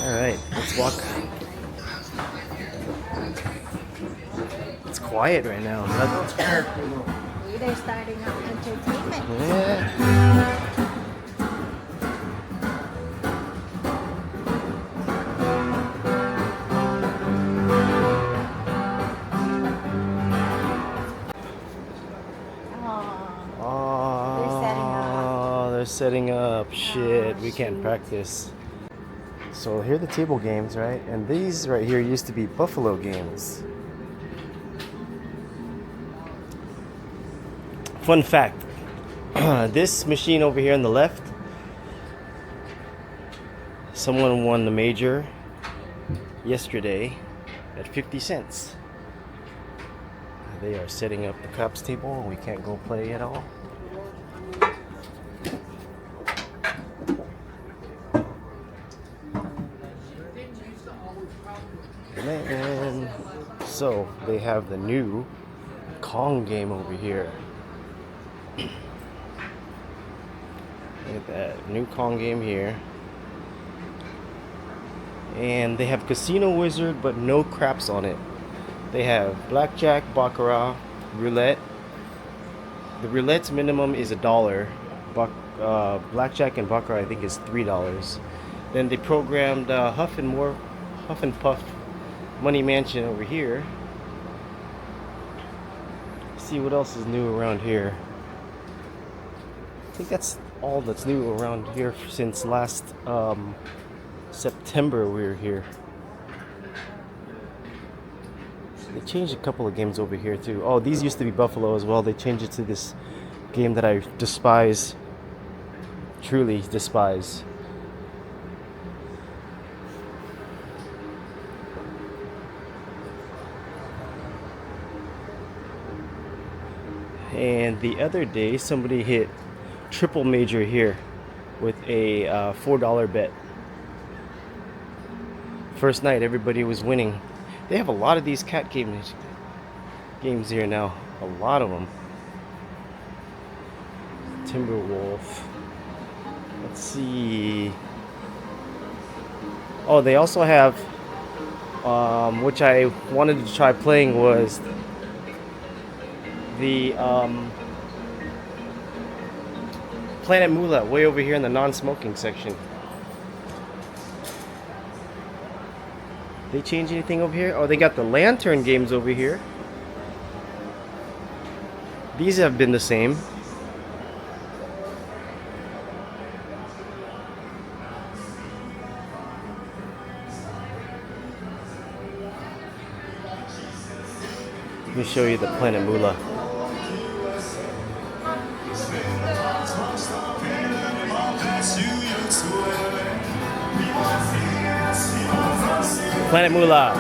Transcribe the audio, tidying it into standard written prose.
Alright, let's walk. It's quiet right now. They're starting up entertainment. Yeah. Oh, They're setting up. Shit, we can't practice. So here are the table games, right? And these right here used to be Buffalo games. Fun fact. This machine over here on the left, someone won the major yesterday at 50 cents. They are setting up the craps table. We can't go play at all. Man. So they have the new Kong game over here. Look at that new Kong game here. And they have Casino Wizard, but no craps on it. They have blackjack, baccarat, roulette. The roulette's minimum is $1. Blackjack and baccarat I think is $3. Then they programmed Huff and Puff Money Mansion over here. See what else is new around here. I think that's all that's new around here since last September we were here. They changed a couple of games over here too. Oh, these used to be Buffalo as well. They changed it to this game that I despise. Truly despise. And the other day somebody hit triple major here with a $4 bet. First night everybody was winning. They have a lot of these cat games here now. A lot of them. Timberwolf. Let's see. Oh, they also have, which I wanted to try playing, was the Planet Moolah, way over here in the non-smoking section. They change anything over here? Oh, they got the lantern games over here. These have been the same. Let me show you the Planet Moolah. Planet Moolah.